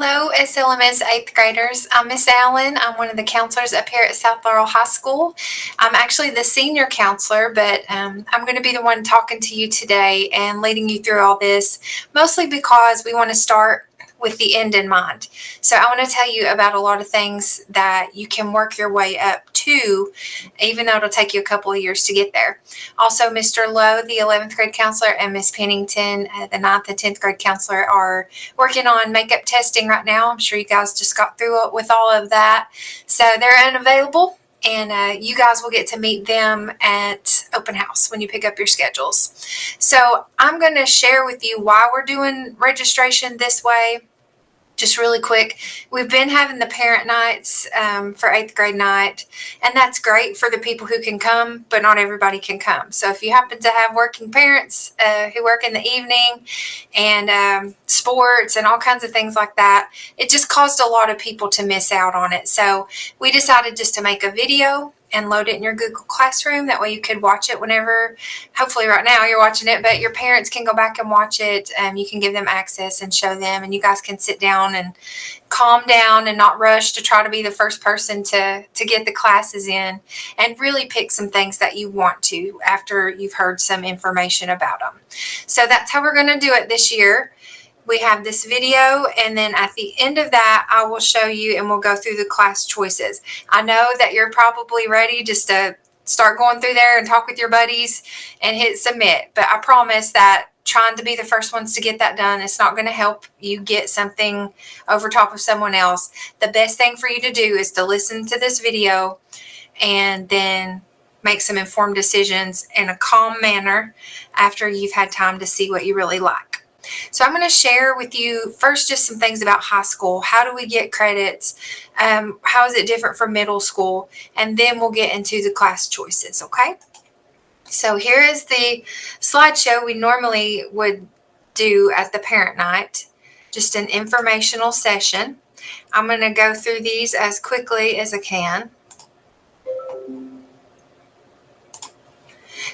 Hello, SLMS 8th graders. I'm Miss Allen. I'm one of the counselors up here at South Laurel High School. I'm actually the senior counselor, but I'm going to be the one talking to you today and leading you through all this, mostly because we want to start with the end in mind. So I want to tell you about a lot of things that you can work your way up to, even though it'll take you a couple of years to get there. Also, Mr. Lowe, the 11th grade counselor, and Miss Pennington, the 9th and 10th grade counselor, are working on makeup testing right now. I'm sure you guys just got through it with all of that. So they're unavailable, and you guys will get to meet them at open house when you pick up your schedules. So I'm going to share with you why we're doing registration this way. Just really quick, we've been having the parent nights for 8th grade night, and that's great for the people who can come, but not everybody can come. So if you happen to have working parents who work in the evening and sports and all kinds of things like that, it just caused a lot of people to miss out on it. So we decided just to make a video and load it in your Google Classroom. That way you could watch it whenever, hopefully right now you're watching it, but your parents can go back and watch it. You can give them access and show them, and you guys can sit down and calm down and not rush to try to be the first person to get the classes in, and really pick some things that you want to after you've heard some information about them. So that's how we're going to do it this year. We have this video, and then at the end of that, I will show you and we'll go through the class choices. I know that you're probably ready just to start going through there and talk with your buddies and hit submit, but I promise that trying to be the first ones to get that done, it's not going to help you get something over top of someone else. The best thing for you to do is to listen to this video and then make some informed decisions in a calm manner after you've had time to see what you really like. So I'm going to share with you first just some things about high school. How do we get credits? How is it different from middle school? And then we'll get into the class choices, okay? So here is the slideshow we normally would do at the parent night, just an informational session. I'm going to go through these as quickly as I can.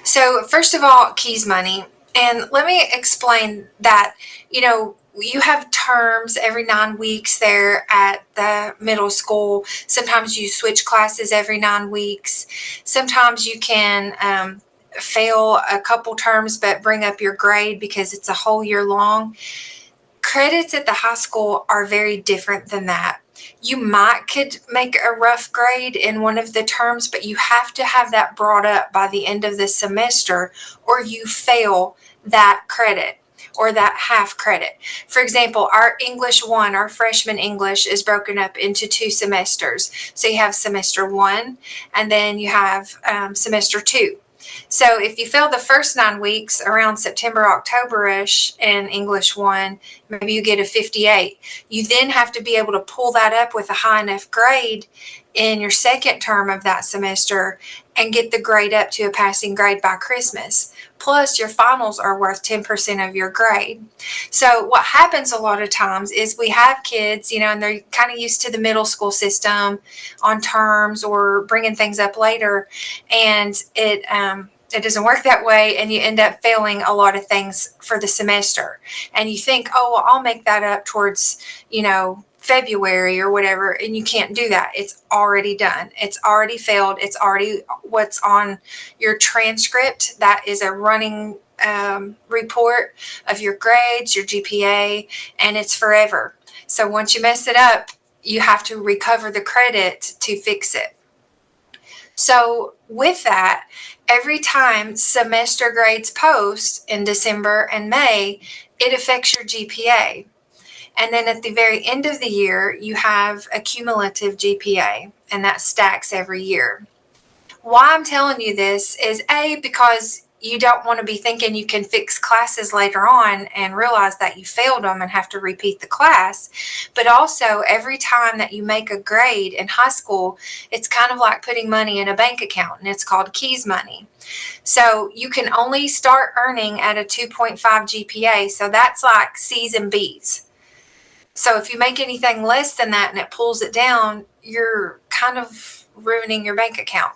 So first of all, Keys money. And let me explain that, you have terms every 9 weeks there at the middle school. Sometimes you switch classes every 9 weeks. Sometimes you can fail a couple terms but bring up your grade because it's a whole year long. Credits at the high school are very different than that. You could make a rough grade in one of the terms, but you have to have that brought up by the end of the semester, or you fail that credit or that half credit. For example, our English 1, our freshman English, is broken up into 2 semesters. So you have semester 1 and then you have semester 2. So if you fail the first 9 weeks around September, October-ish in English 1, maybe you get a 58. You then have to be able to pull that up with a high enough grade in your second term of that semester and get the grade up to a passing grade by Christmas. Plus, your finals are worth 10% of your grade. So what happens a lot of times is we have kids, and they're kind of used to the middle school system on terms or bringing things up later, and it doesn't work that way, and you end up failing a lot of things for the semester. And you think, oh, well, I'll make that up towards, February or whatever, and you can't do that. It's already done. It's already failed. It's already what's on your transcript. That is a running report of your grades, your GPA, and it's forever. So once you mess it up, you have to recover the credit to fix it. So with that, every time semester grades post in December and May, it affects your GPA. And then at the very end of the year, you have a cumulative GPA, and that stacks every year. Why I'm telling you this is because you don't want to be thinking you can fix classes later on and realize that you failed them and have to repeat the class. But also, every time that you make a grade in high school, it's kind of like putting money in a bank account, and it's called Keys money. So you can only start earning at a 2.5 GPA. So that's like C's and B's. So if you make anything less than that and it pulls it down, you're kind of ruining your bank account.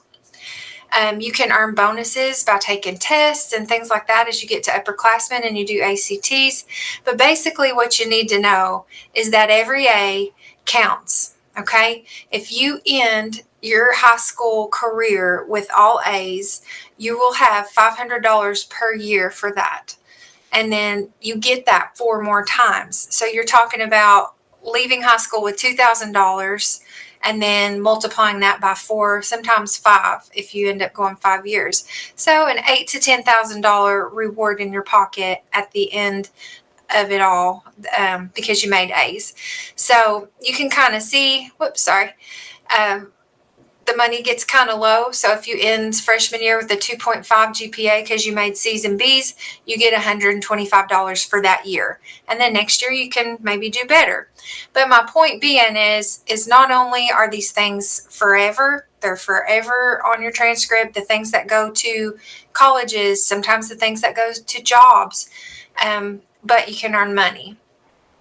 You can earn bonuses by taking tests and things like that as you get to upperclassmen and you do ACTs. But basically what you need to know is that every A counts, okay? If you end your high school career with all A's, you will have $500 per year for that. And then you get that 4 more times. So you're talking about leaving high school with $2,000 and then multiplying that by 4, sometimes 5 if you end up going 5 years. So an $8,000 to $10,000 reward in your pocket at the end of it all, because you made A's. So you can kind of see, the money gets kind of low. So if you end freshman year with a 2.5 GPA because you made C's and B's, you get $125 for that year. And then next year you can maybe do better. But my point being is not only are these things forever, they're forever on your transcript, the things that go to colleges, sometimes the things that go to jobs, but you can earn money.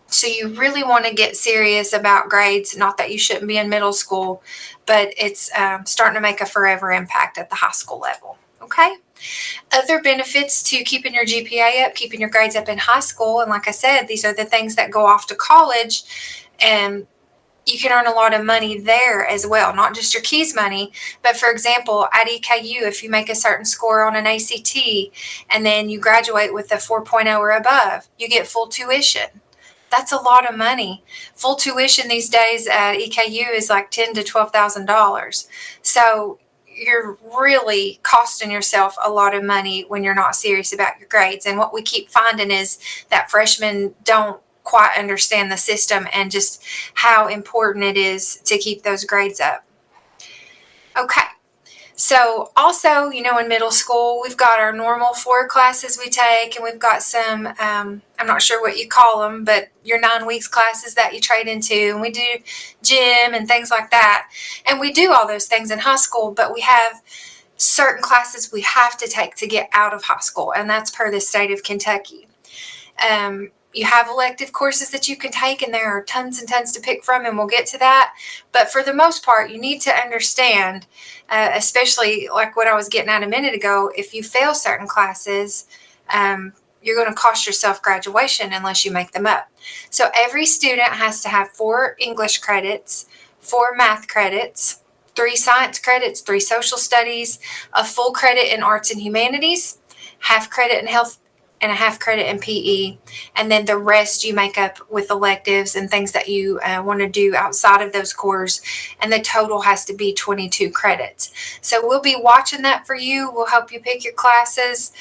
So you really want to get serious about grades. Not that you shouldn't be in middle school, but it's starting to make a forever impact at the high school level. Okay. Other benefits to keeping your GPA up, keeping your grades up in high school. And like I said, these are the things that go off to college, and you can earn a lot of money there as well, not just your keys money, but for example, at EKU, if you make a certain score on an ACT and then you graduate with a 4.0 or above, you get full tuition. That's a lot of money. Full tuition these days at EKU is like $10,000 to $12,000. So you're really costing yourself a lot of money when you're not serious about your grades. And what we keep finding is that freshmen don't quite understand the system and just how important it is to keep those grades up. Okay. So also, in middle school, we've got our normal 4 classes we take, and we've got some, I'm not sure what you call them, but your 9 weeks classes that you trade into, and we do gym and things like that. And we do all those things in high school, but we have certain classes we have to take to get out of high school, and that's per the state of Kentucky. You have elective courses that you can take, and there are tons and tons to pick from, and we'll get to that. But for the most part, you need to understand, especially like what I was getting at a minute ago, if you fail certain classes, you're going to cost yourself graduation unless you make them up. So every student has to have 4 English credits, 4 math credits, 3 science credits, 3 social studies, a full credit in arts and humanities, half credit in health, and a half credit in PE, and then the rest you make up with electives and things that you want to do outside of those cores, and the total has to be 22 credits. So we'll be watching that for you. We'll help you pick your classes.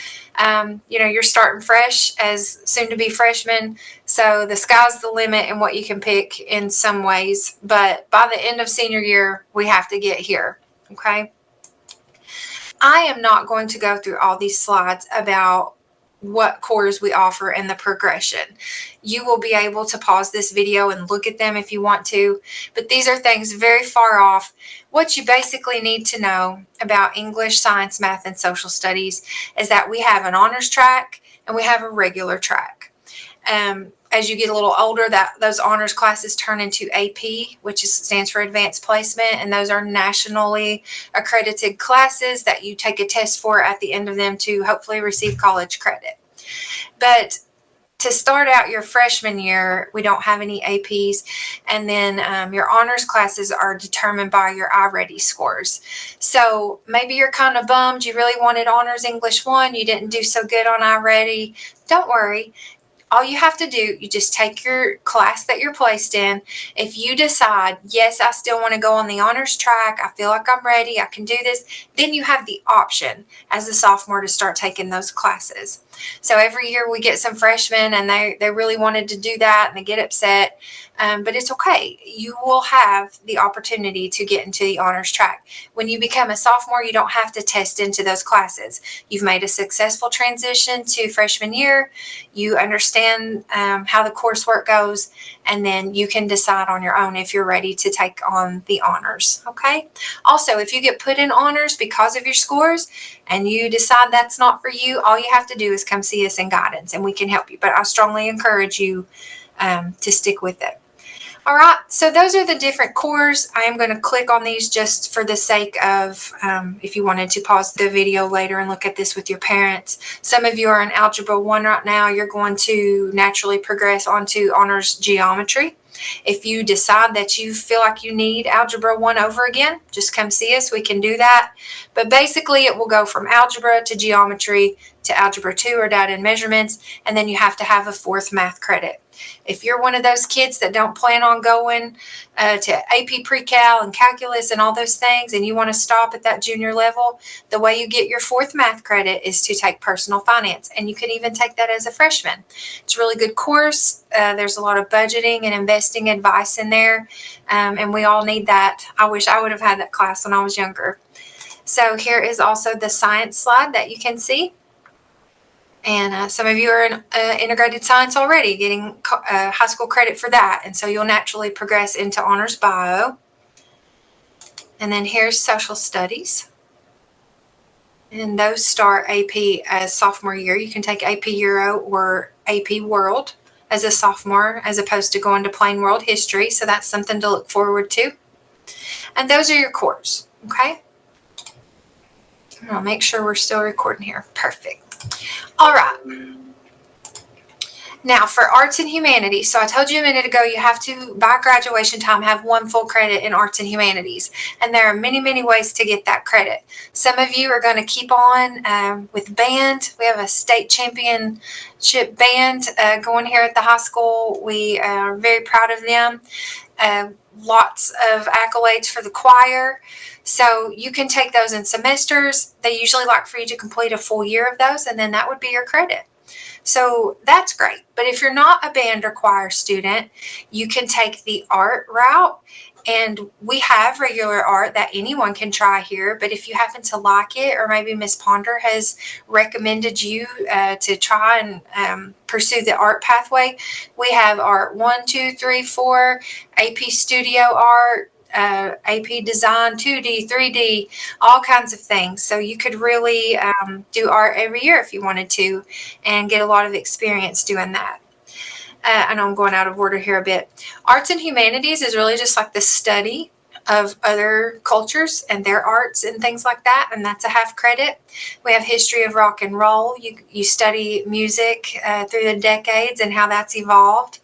You're starting fresh as soon-to-be freshmen, so the sky's the limit in what you can pick in some ways, but by the end of senior year, we have to get here, okay? I am not going to go through all these slides about what cores we offer and the progression. You will be able to pause this video and look at them if you want to, but these are things very far off. What you basically need to know about English, science, math, and social studies is that we have an honors track and we have a regular track. As you get a little older, those honors classes turn into AP, which stands for Advanced Placement, and those are nationally accredited classes that you take a test for at the end of them to hopefully receive college credit. But to start out your freshman year, we don't have any APs, and then your honors classes are determined by your iReady scores. So maybe you're kind of bummed. You really wanted Honors English 1. You didn't do so good on iReady. Don't worry. All you have to do, you just take your class that you're placed in. If you decide, yes, I still want to go on the honors track, I feel like I'm ready, I can do this, then you have the option as a sophomore to start taking those classes. So every year we get some freshmen and they really wanted to do that and they get upset, but it's okay. You will have the opportunity to get into the honors track. When you become a sophomore, you don't have to test into those classes. You've made a successful transition to freshman year. You understand how the coursework goes, and then you can decide on your own if you're ready to take on the honors, okay? Also, if you get put in honors because of your scores and you decide that's not for you, all you have to do is come see us in guidance and we can help you. But I strongly encourage you to stick with it. All right, so those are the different cores. I am going to click on these just for the sake of if you wanted to pause the video later and look at this with your parents. Some of you are in Algebra 1 right now. You're going to naturally progress onto Honors Geometry. If you decide that you feel like you need Algebra 1 over again, just come see us. We can do that. But basically, it will go from Algebra to Geometry to Algebra 2 or Data and Measurements, and then you have to have a 4th math credit. If you're one of those kids that don't plan on going to AP Pre-Cal and Calculus and all those things, and you want to stop at that junior level, the way you get your 4th math credit is to take personal finance, and you can even take that as a freshman. It's a really good course. There's a lot of budgeting and investing advice in there, and we all need that. I wish I would have had that class when I was younger. So here is also the science slide that you can see. And some of you are in integrated science already, getting high school credit for that. And so you'll naturally progress into honors bio. And then here's social studies. And those start AP as sophomore year. You can take AP Euro or AP World as a sophomore, as opposed to going to plain world history. So that's something to look forward to. And those are your cores, okay? I'll make sure we're still recording here. Perfect. All right. Now for arts and humanities. So I told you a minute ago, you have to, by graduation time, have 1 full credit in arts and humanities. And there are many, many ways to get that credit. Some of you are going to keep on with band. We have a state championship band going here at the high school. We are very proud of them. Lots of accolades for the choir. So you can take those in semesters. They usually like for you to complete a full year of those, and then that would be your credit. So that's great. But if you're not a band or choir student, you can take the art route. And we have regular art that anyone can try here. But if you happen to like it, or maybe Miss Ponder has recommended you to try and pursue the art pathway, we have art 1, 2, 3, 4, AP Studio Art, AP Design, 2D, 3D, all kinds of things. So you could really do art every year if you wanted to and get a lot of experience doing that. I know I'm going out of order here a bit. Arts and humanities is really just like the study of other cultures and their arts and things like that, and that's a half credit. We have history of rock and roll. You study music through the decades and how that's evolved.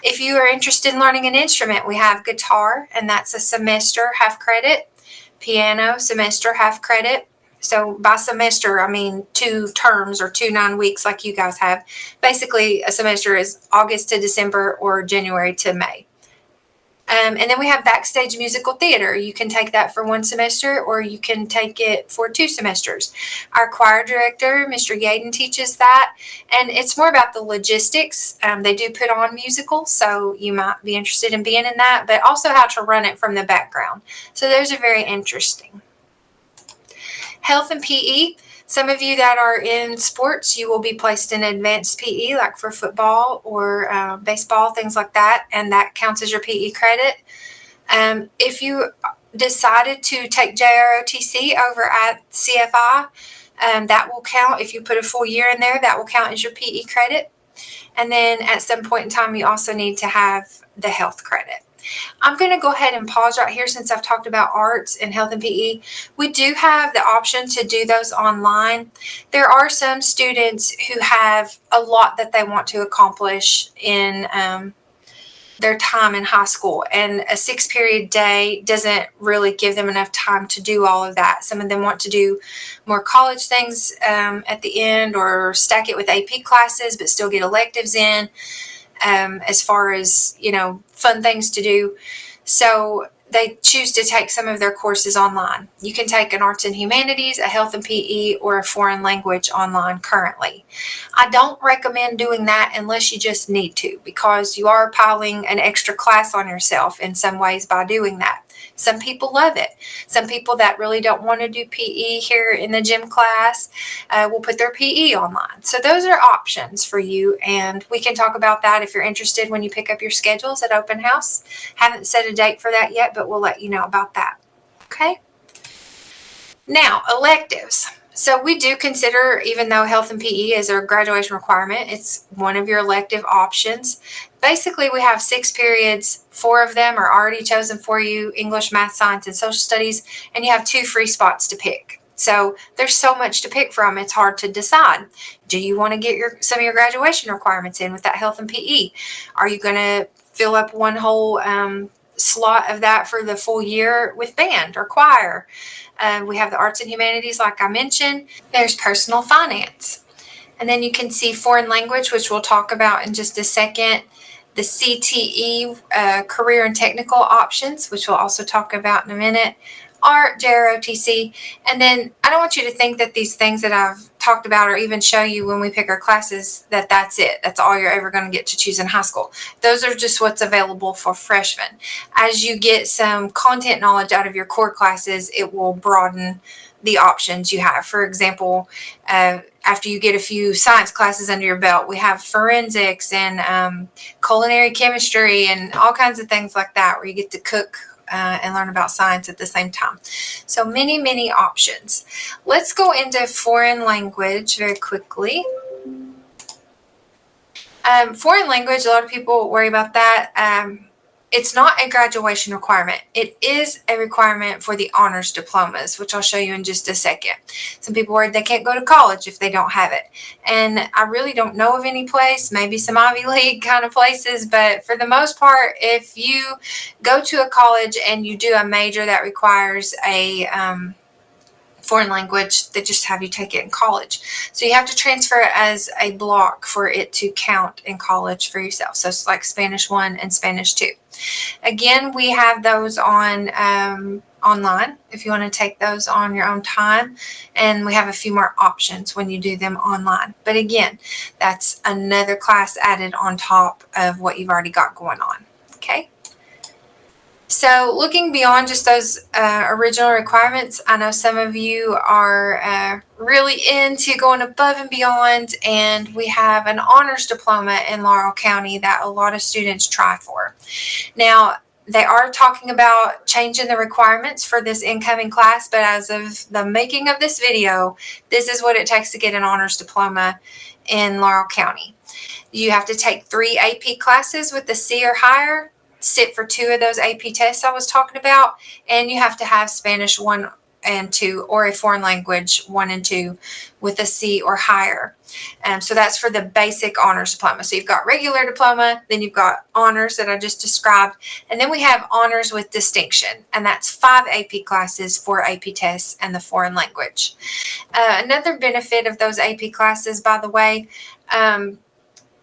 If you are interested in learning an instrument, we have guitar, and that's a semester, half credit. Piano, semester, half credit. So by semester, I mean 2 terms or 2 9 weeks like you guys have. Basically, a semester is August to December or January to May. And then we have backstage musical theater. You can take that for 1 semester, or you can take it for 2 semesters. Our choir director, Mr. Yaden, teaches that, and it's more about the logistics. They do put on musicals, so you might be interested in being in that, but also how to run it from the background. So those are very interesting. Health and PE. Some of you that are in sports, you will be placed in advanced PE, like for football or baseball, things like that, and that counts as your PE credit. If you decided to take JROTC over at CFI, that will count. If you put a full year in there, that will count as your PE credit. And then at some point in time, you also need to have the health credit. I'm going to go ahead and pause right here since I've talked about arts and health and PE. We do have the option to do those online. There are some students who have a lot that they want to accomplish in their time in high school, and a 6-period day doesn't really give them enough time to do all of that. Some of them want to do more college things at the end, or stack it with AP classes but still get electives in. As far as, fun things to do. So they choose to take some of their courses online. You can take an arts and humanities, a health and PE, or a foreign language online currently. I don't recommend doing that unless you just need to, because you are piling an extra class on yourself in some ways by doing that. Some people love it. Some people that really don't want to do PE here in the gym class will put their PE online. So those are options for you, and we can talk about that if you're interested when you pick up your schedules at open house. Haven't set a date for that yet, but we'll let you know about that. Okay? Now, electives. So we do consider, even though health and PE is a graduation requirement, it's one of your elective options. Basically, we have 6 periods. 4 of them are already chosen for you: English, math, science, and social studies, and you have 2 free spots to pick. So there's so much to pick from, it's hard to decide. Do you want to get some of your graduation requirements in with that health and PE? Are you going to fill up one whole slot of that for the full year with band or choir? We have the arts and humanities, like I mentioned. There's personal finance. And then you can see foreign language, which we'll talk about in just a second. The CTE, career and technical options, which we'll also talk about in a minute. Art, JROTC. And then I don't want you to think that these things that I've talked about or even show you when we pick our classes, that's it. That's all you're ever going to get to choose in high school. Those are just what's available for freshmen. As you get some content knowledge out of your core classes, it will broaden the options you have. For example, after you get a few science classes under your belt, we have forensics and culinary chemistry and all kinds of things like that, where you get to cook and learn about science at the same time. So many, many options. Let's go into foreign language very quickly. Foreign language, a lot of people worry about that. It's not a graduation requirement. It is a requirement for the honors diplomas, which I'll show you in just a second. Some people worry they can't go to college if they don't have it. And I really don't know of any place, maybe some Ivy League kind of places, but for the most part, if you go to a college and you do a major that requires a foreign language, they just have you take it in college. So you have to transfer it as a block for it to count in college for yourself. So it's like Spanish 1 and Spanish 2. Again, we have those on online if you want to take those on your own time, and we have a few more options when you do them online. But again, that's another class added on top of what you've already got going on. Okay. So looking beyond just those original requirements, I know some of you are really into going above and beyond, and we have an honors diploma in Laurel County that a lot of students try for. Now, they are talking about changing the requirements for this incoming class, but as of the making of this video, this is what it takes to get an honors diploma in Laurel County. You have to take 3 AP classes with a C or higher, sit for 2 of those AP tests I was talking about, and you have to have Spanish 1 and 2 or a foreign language 1 and 2 with a C or higher. So that's for the basic honors diploma. So you've got regular diploma, then you've got honors that I just described, and then we have honors with distinction, and that's 5 AP classes, 4 AP tests, and the foreign language. Another benefit of those AP classes, by the way,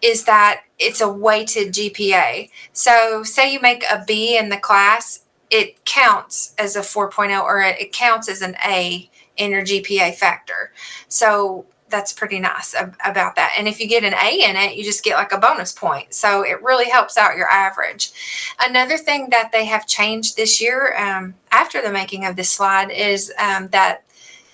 is that it's a weighted GPA. So say you make a B in the class, it counts as a 4.0, or it counts as an A in your GPA factor. So that's pretty nice about that. And if you get an A in it, you just get like a bonus point. So it really helps out your average. Another thing that they have changed this year after the making of this slide is that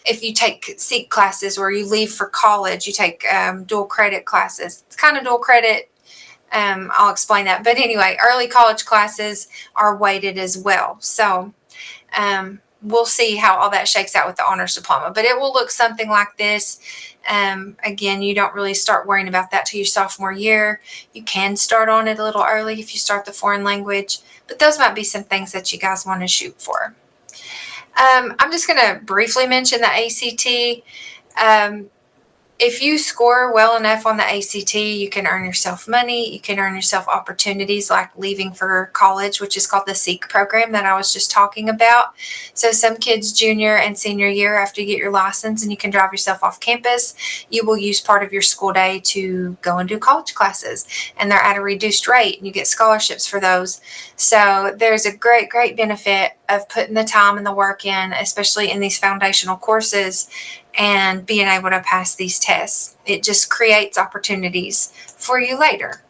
if you take SEEK classes or you leave for college, you take dual credit classes. It's kind of dual credit. I'll explain that. But anyway, early college classes are weighted as well. So we'll see how all that shakes out with the honors diploma. But it will look something like this. Again, you don't really start worrying about that till your sophomore year. You can start on it a little early if you start the foreign language. But those might be some things that you guys want to shoot for. I'm just going to briefly mention the ACT. If you score well enough on the ACT, you can earn yourself money. You can earn yourself opportunities like leaving for college, which is called the SEEK program that I was just talking about. So some kids junior and senior year, after you get your license and you can drive yourself off campus, you will use part of your school day to go and do college classes. And they're at a reduced rate and you get scholarships for those. So there's a great, great benefit of putting the time and the work in, especially in these foundational courses, and being able to pass these tests. It just creates opportunities for you later.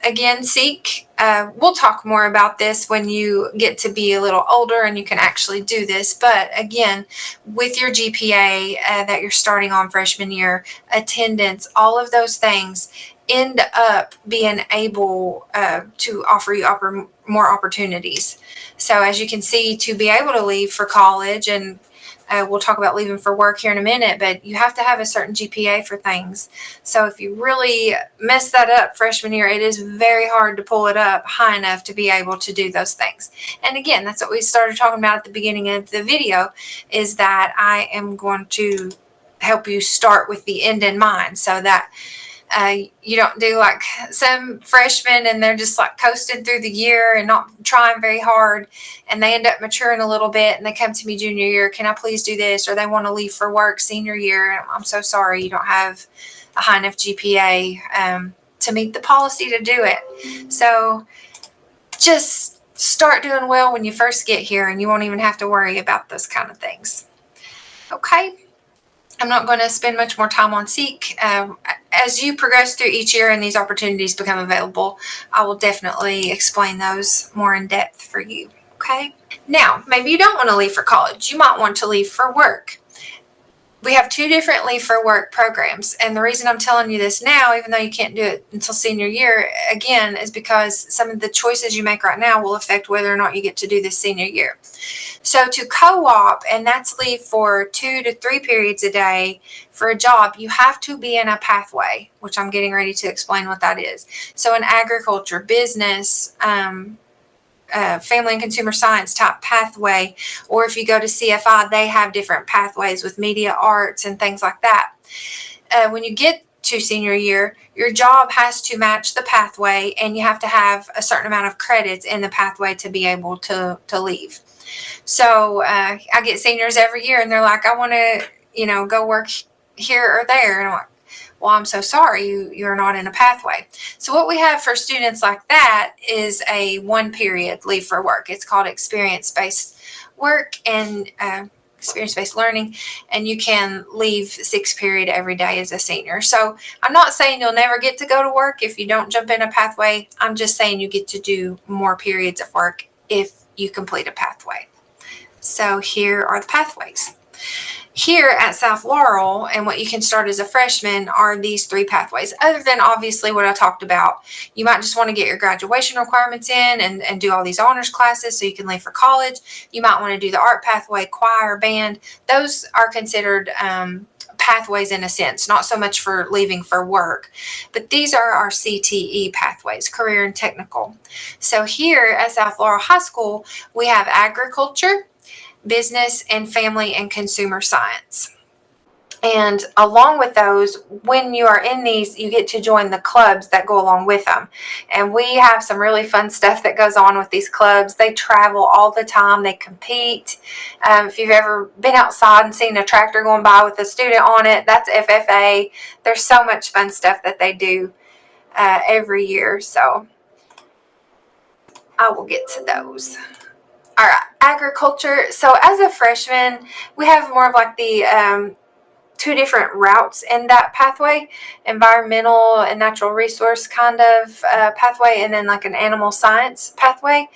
Again, SEEK, we'll talk more about this when you get to be a little older and you can actually do this. But again, with your GPA that you're starting on freshman year, attendance, all of those things end up being able to offer you more opportunities. So as you can see, to be able to leave for college and We'll talk about leaving for work here in a minute, but you have to have a certain GPA for things. So if you really mess that up freshman year, it is very hard to pull it up high enough to be able to do those things. And again, that's what we started talking about at the beginning of the video, is that I am going to help you start with the end in mind, so that you don't do like some freshmen and they're just like coasting through the year and not trying very hard, and they end up maturing a little bit and they come to me junior year, can I please do this? Or they want to leave for work senior year. I'm so sorry, you don't have a high enough GPA to meet the policy to do it. So just start doing well when you first get here, and you won't even have to worry about those kind of things. Okay. I'm not going to spend much more time on SEEK. As you progress through each year and these opportunities become available, I will definitely explain those more in depth for you. Okay. Now, maybe you don't want to leave for college. You might want to leave for work. We have two different leave for work programs. And the reason I'm telling you this now, even though you can't do it until senior year, again, is because some of the choices you make right now will affect whether or not you get to do this senior year. So to co-op, and that's leave for 2 to 3 periods a day for a job, you have to be in a pathway, which I'm getting ready to explain what that is. So in agriculture, business, family and consumer science type pathway, or if you go to CFI, they have different pathways with media arts and things like that. When you get to senior year, your job has to match the pathway, and you have to have a certain amount of credits in the pathway to be able to leave. So I get seniors every year and they're like, I want to, go work here or there. And I'm like, well, I'm so sorry, you're not in a pathway. So what we have for students like that is a 1 period leave for work. It's called experience-based work and experience-based learning, and you can leave 6 period every day as a senior. So I'm not saying you'll never get to go to work if you don't jump in a pathway. I'm just saying you get to do more periods of work if you complete a pathway. So here are the pathways. Here at South Laurel, and what you can start as a freshman, are these 3 pathways. Other than obviously what I talked about, you might just want to get your graduation requirements in and do all these honors classes so you can leave for college. You might want to do the art pathway, choir, band. Those are considered pathways in a sense, not so much for leaving for work, but these are our CTE pathways, career and technical. So here at South Laurel High School, we have agriculture, business, and family and consumer science. And along with those, when you are in these, you get to join the clubs that go along with them. And we have some really fun stuff that goes on with these clubs. They travel all the time. They compete. If you've ever been outside and seen a tractor going by with a student on it, that's FFA. There's so much fun stuff that they do every year. So I will get to those. All right, agriculture. So as a freshman, we have more of like the 2 different routes in that pathway, environmental and natural resource kind of pathway, and then like an animal science pathway.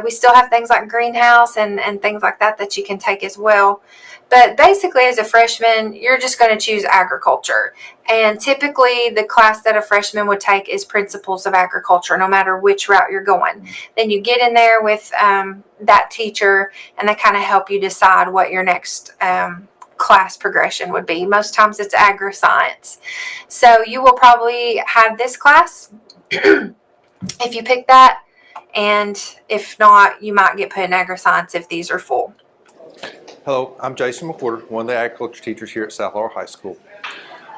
We still have things like greenhouse and things like that you can take as well. But basically, as a freshman, you're just going to choose agriculture. And typically, the class that a freshman would take is Principles of Agriculture, no matter which route you're going. Then you get in there with that teacher, and they kind of help you decide what your next class progression would be. Most times it's agri-science. So you will probably have this class if you pick that. And if not, you might get put in agri-science if these are full. Hello, I'm Jason McWhorter, one of the agriculture teachers here at South Laurel High School.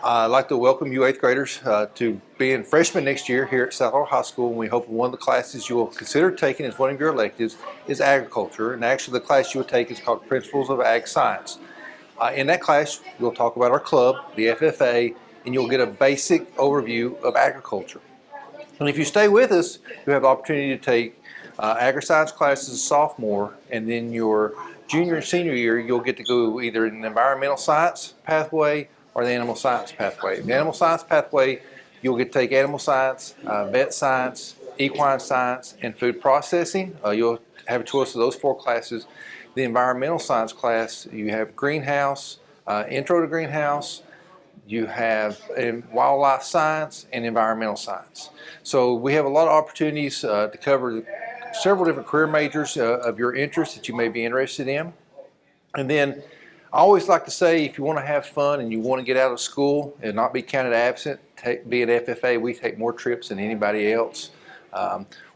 I'd like to welcome you 8th graders to being freshmen next year here at South Laurel High School, and we hope one of the classes you will consider taking as one of your electives is agriculture, and actually the class you will take is called Principles of Ag Science. In that class, we'll talk about our club, the FFA, and you'll get a basic overview of agriculture. And if you stay with us, you have the opportunity to take agri-science classes as a sophomore, and then your junior and senior year, you'll get to go either in the environmental science pathway or the animal science pathway. The animal science pathway, you'll get to take animal science, vet science, equine science, and food processing. You'll have a choice of those 4 classes. The environmental science class, you have greenhouse, intro to greenhouse, you have wildlife science and environmental science. So we have a lot of opportunities to cover several different career majors of your interest that you may be interested in. And then I always like to say, if you want to have fun and you want to get out of school and not be counted absent, be an FFA. We take more trips than anybody else.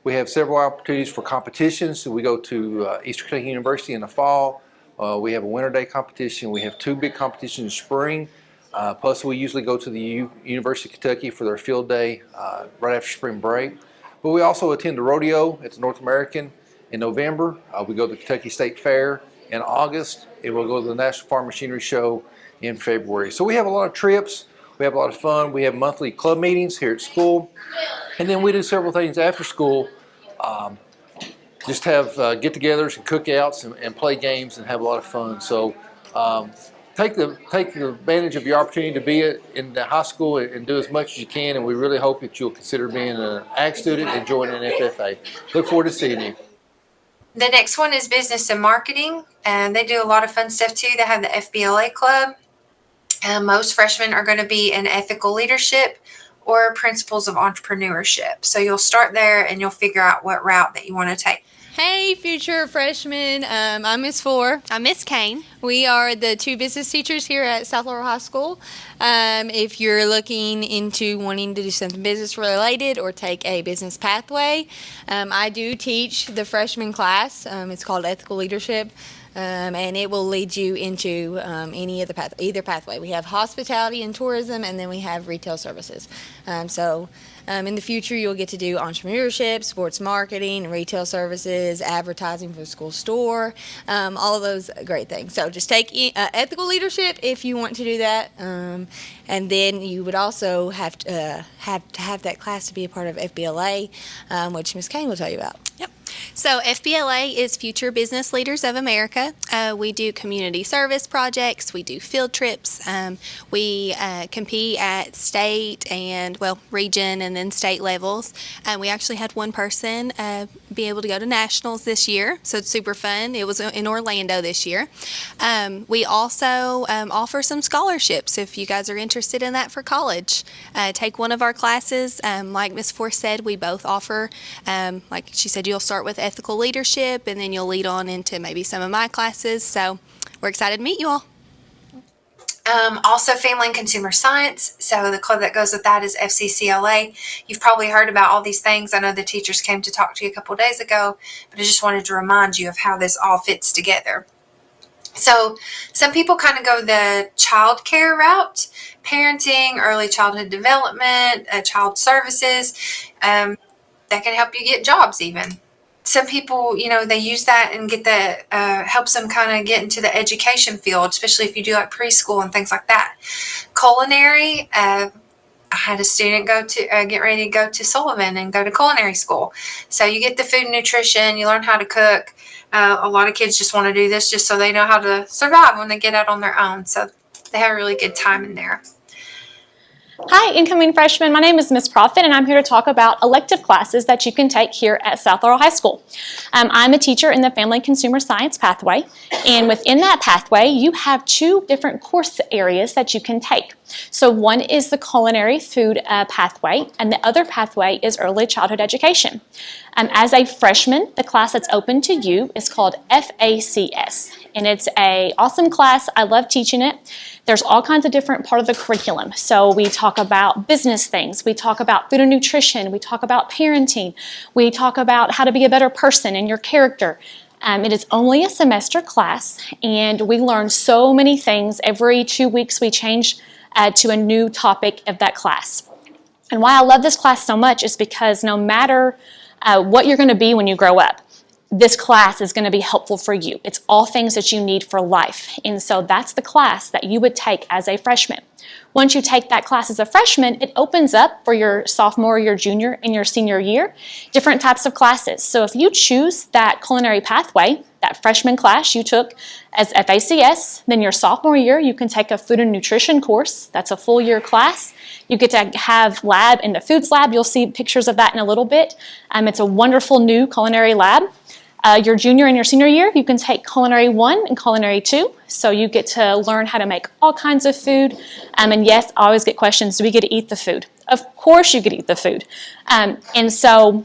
We have several opportunities for competitions. So we go to Eastern Kentucky University in the fall. We have a winter day competition. We have 2 big competitions in spring. Plus, we usually go to the University of Kentucky for their field day right after spring break. But we also attend the rodeo at the North American in November. We go to the Kentucky State Fair in August, and we'll go to the National Farm Machinery Show in February. So we have a lot of trips. We have a lot of fun. We have monthly club meetings here at school. And then we do several things after school. Just have get-togethers and cookouts and play games and have a lot of fun. So take the advantage of your opportunity to be in the high school and do as much as you can. And we really hope that you'll consider being an ag student and joining an FFA. Look forward to seeing you. The next one is business and marketing, and they do a lot of fun stuff too. They have the FBLA club. Most freshmen are going to be in ethical leadership or principles of entrepreneurship. So you'll start there and you'll figure out what route that you want to take. Hey, future freshmen. I'm Miss Four. I'm Miss Kane. We are the 2 business teachers here at South Laurel High School. If you're looking into wanting to do something business related or take a business pathway, I do teach the freshman class. It's called Ethical Leadership. And it will lead you into any of the either pathway. We have hospitality and tourism, and then we have retail services. In the future, you'll get to do entrepreneurship, sports marketing, retail services, advertising for the school store, all of those great things. So just take ethical leadership if you want to do that, and then you would also have to have that class to be a part of FBLA, which Ms. Kane will tell you about. Yep. So FBLA is Future Business Leaders of America. We do community service projects. We do field trips. We compete at state and, region and then state levels. We actually had one person be able to go to nationals this year, so it's super fun. It was in Orlando this year. We also offer some scholarships if you guys are interested in that for college. Take one of our classes. Like Ms. Force said, we both offer, like she said, you'll start with ethical leadership and then you'll lead on into maybe some of my classes. So we're excited to meet you all. Also family and consumer science. So the club that goes with that is FCCLA. You've probably heard about all these things. I know the teachers came to talk to you a couple of days ago, but I just wanted to remind you of how this all fits together. So some people kind of go the child care route, parenting, early childhood development, child services. That can help you get jobs even. Some people, they use that and get helps them kind of get into the education field, especially if you do like preschool and things like that. Culinary, I had a student get ready to go to Sullivan and go to culinary school. So you get the food and nutrition, you learn how to cook. A lot of kids just want to do this just so they know how to survive when they get out on their own. So they have a really good time in there. Hi, incoming freshmen. My name is Ms. Profit, and I'm here to talk about elective classes that you can take here at South Laurel High School. I'm a teacher in the Family and Consumer Science pathway, and within that pathway, you have 2 different course areas that you can take. So one is the culinary food pathway, and the other pathway is early childhood education. As a freshman, the class that's open to you is called FACS, and it's an awesome class. I love teaching it. There's all kinds of different part of the curriculum. So we talk about business things. We talk about food and nutrition. We talk about parenting. We talk about how to be a better person and your character. It is only a semester class, and we learn so many things. Every 2 weeks we change to a new topic of that class. And why I love this class so much is because no matter what you're going to be when you grow up, this class is going to be helpful for you. It's all things that you need for life. And so that's the class that you would take as a freshman. Once you take that class as a freshman, it opens up for your sophomore, your junior, and your senior year, different types of classes. So if you choose that culinary pathway, that freshman class you took as FACS, then your sophomore year, you can take a food and nutrition course. That's a full year class. You get to have lab in the foods lab. You'll see pictures of that in a little bit. It's a wonderful new culinary lab. Your junior and your senior year, you can take Culinary 1 and Culinary 2. So you get to learn how to make all kinds of food. And yes, I always get questions, do we get to eat the food? Of course you get to eat the food. And so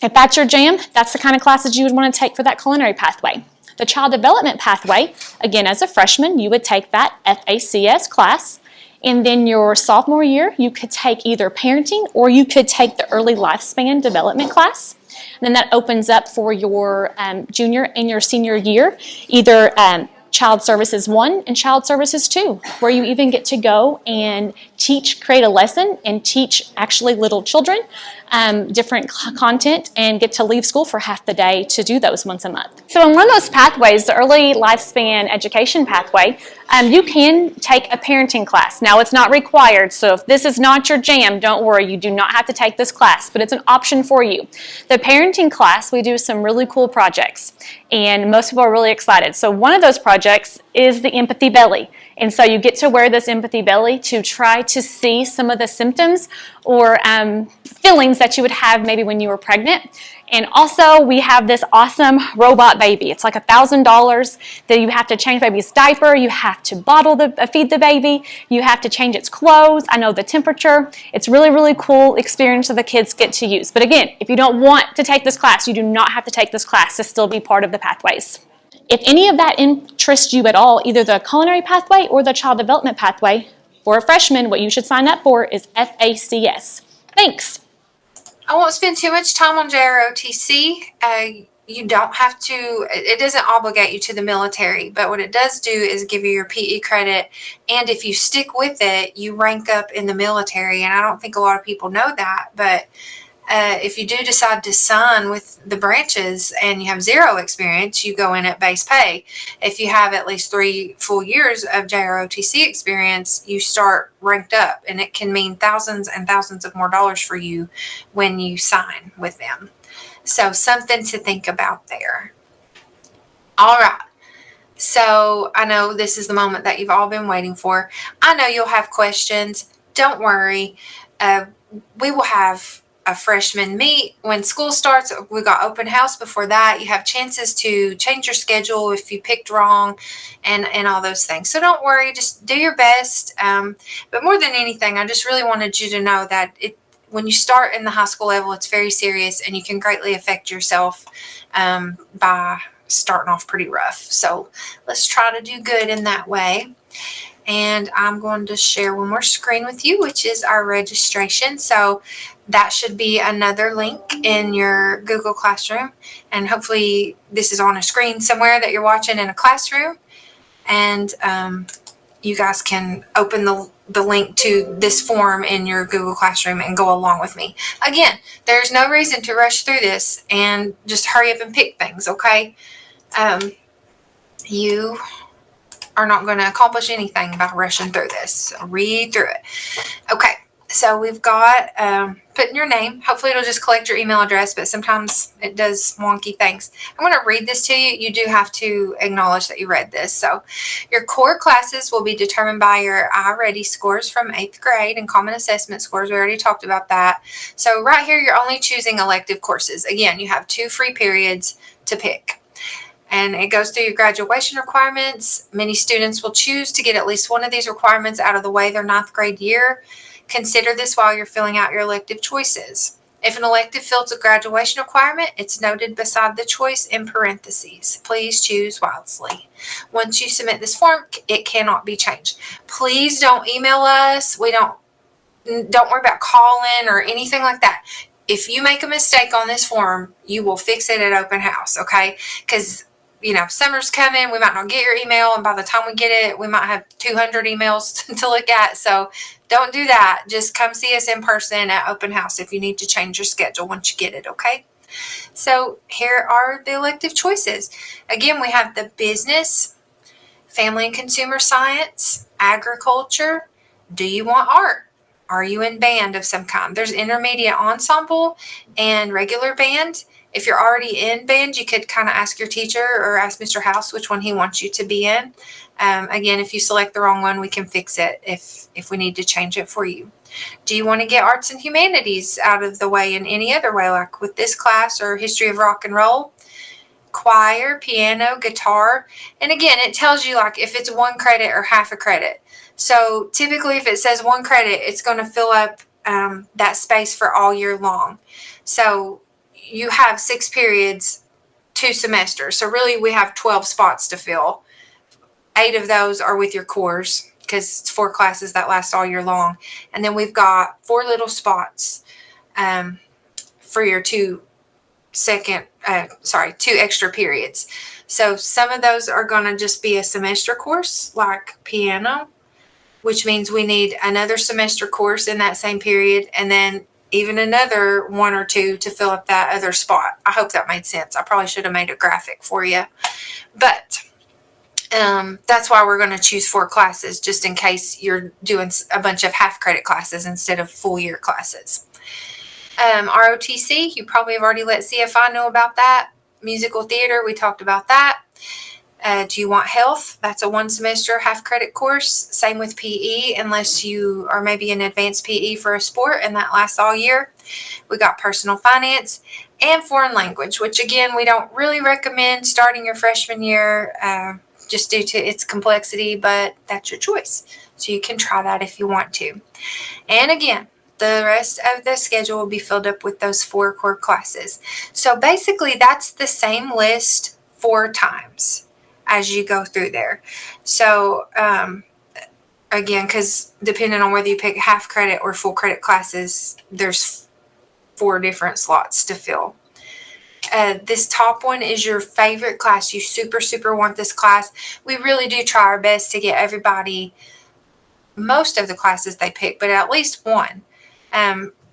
if that's your jam, that's the kind of classes you would want to take for that culinary pathway. The child development pathway, again, as a freshman, you would take that FACS class. And then your sophomore year, you could take either parenting or you could take the early lifespan development class. And then that opens up for your junior and your senior year, either Child Services 1 and Child Services 2, where you even get to go and create a lesson and teach actually little children different content and get to leave school for half the day to do those once a month. So in one of those pathways, the early lifespan education pathway, you can take a parenting class. Now it's not required, so if this is not your jam, don't worry, you do not have to take this class, but it's an option for you. The parenting class, we do some really cool projects, and most people are really excited. So one of those projects is the empathy belly. And so you get to wear this empathy belly to try to see some of the symptoms or feelings that you would have maybe when you were pregnant. And also we have this awesome robot baby. It's like $1,000 that you have to change baby's diaper, you have to feed the baby, you have to change its clothes, I know the temperature. It's really, really cool experience that the kids get to use. But again, if you don't want to take this class, you do not have to take this class to still be part of the pathways. If any of that interests you at all, either the culinary pathway or the child development pathway, for a freshman, what you should sign up for is FACS. Thanks. I won't spend too much time on JROTC. You don't have to, it doesn't obligate you to the military, but what it does do is give you your PE credit. And if you stick with it, you rank up in the military. And I don't think a lot of people know that, but if you do decide to sign with the branches and you have 0 experience, you go in at base pay. If you have at least 3 full years of JROTC experience, you start ranked up, and it can mean thousands and thousands of more dollars for you when you sign with them. So something to think about there. All right. So I know this is the moment that you've all been waiting for. I know you'll have questions. Don't worry. We will have a freshman meet when school starts. We got open house before that. You have chances to change your schedule if you picked wrong and all those things. So don't worry, just do your best. But more than anything, I just really wanted you to know that when you start in the high school level, it's very serious and you can greatly affect yourself by starting off pretty rough. So let's try to do good in that way. And I'm going to share one more screen with you, which is our registration. So that should be another link in your Google Classroom. And hopefully this is on a screen somewhere that you're watching in a classroom. And you guys can open the link to this form in your Google Classroom and go along with me. Again, there's no reason to rush through this, and just hurry up and pick things, okay? You are not going to accomplish anything by rushing through this. So read through it. Okay, so we've got putting your name. Hopefully it'll just collect your email address, but sometimes it does wonky things. I'm going to read this to you. You do have to acknowledge that you read this. So your core classes will be determined by your iReady scores from 8th grade and common assessment scores. We already talked about that. So right here, you're only choosing elective courses. Again, you have 2 free periods to pick. And it goes through your graduation requirements. Many students will choose to get at least one of these requirements out of the way their 9th grade year. Consider this while you're filling out your elective choices. If an elective fills a graduation requirement, it's noted beside the choice in parentheses. Please choose wisely. Once you submit this form, it cannot be changed. Please don't email us. Don't worry about calling or anything like that. If you make a mistake on this form, you will fix it at open house, okay? Because summer's coming, we might not get your email, and by the time we get it, we might have 200 emails to look at. So don't do that. Just come see us in person at open house if you need to change your schedule once you get it, okay? So here are the elective choices. Again, we have the business, family and consumer science, agriculture. Do you want art? Are you in band of some kind? There's intermediate ensemble and regular band. If you're already in band, you could kind of ask your teacher or ask Mr. House which one he wants you to be in. Again, if you select the wrong one, we can fix it if we need to change it for you. Do you want to get arts and humanities out of the way in any other way, like with this class or history of rock and roll? Choir, piano, guitar. And again, it tells you like if it's 1 credit or half a credit. So typically if it says 1 credit, it's going to fill up that space for all year long. So you have 6 periods 2 semesters. So really we have 12 spots to fill. 8 of those are with your cores because it's 4 classes that last all year long. And then we've got 4 little spots for your 2 extra periods. So some of those are going to just be a semester course like piano, which means we need another semester course in that same period, and then even another 1 or 2 to fill up that other spot. I hope that made sense. I probably should have made a graphic for you, but that's why we're going to choose 4 classes, just in case you're doing a bunch of half credit classes instead of full year classes. ROTC, you probably have already let CFI know about that. Musical theater, we talked about that. Do you want health? That's a 1 semester half credit course. Same with PE, unless you are maybe an advanced PE for a sport and that lasts all year. We got personal finance and foreign language, which again, we don't really recommend starting your freshman year just due to its complexity, but that's your choice. So you can try that if you want to. And again, the rest of the schedule will be filled up with those 4 core classes. So basically that's the same list 4 times as you go through there. So again, because depending on whether you pick half credit or full credit classes, there's 4 different slots to fill. This top one is your favorite class. You super want this class. We really do try our best to get everybody most of the classes they pick, but at least 1.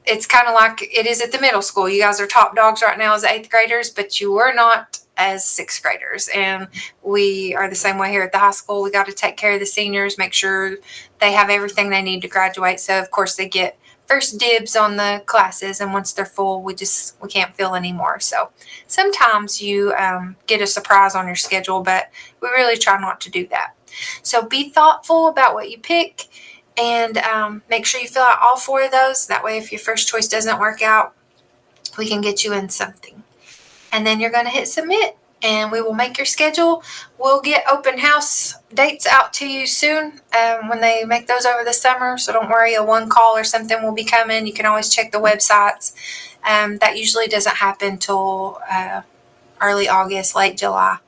It's kind of like it is at the middle school. You guys are top dogs right now as 8th graders, but you were not as 6th graders. And we are the same way here at the high school. We got to take care of the seniors, make sure they have everything they need to graduate. So of course they get first dibs on the classes, and once they're full, we can't fill anymore. So sometimes you get a surprise on your schedule, but we really try not to do that. So be thoughtful about what you pick, and make sure you fill out all 4 of those. That way, if your first choice doesn't work out, we can get you in something. And then you're going to hit submit, and we will make your schedule. We'll get open house dates out to you soon when they make those over the summer. So don't worry, a 1 call or something will be coming. You can always check the websites. That usually doesn't happen till early August, late July,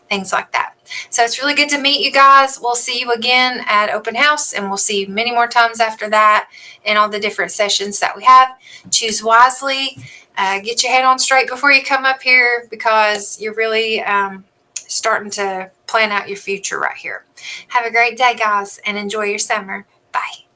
things like that. So it's really good to meet you guys. We'll see you again at open house, and we'll see you many more times after that in all the different sessions that we have. Choose wisely. Get your head on straight before you come up here, because you're really starting to plan out your future right here. Have a great day, guys, and enjoy your summer. Bye.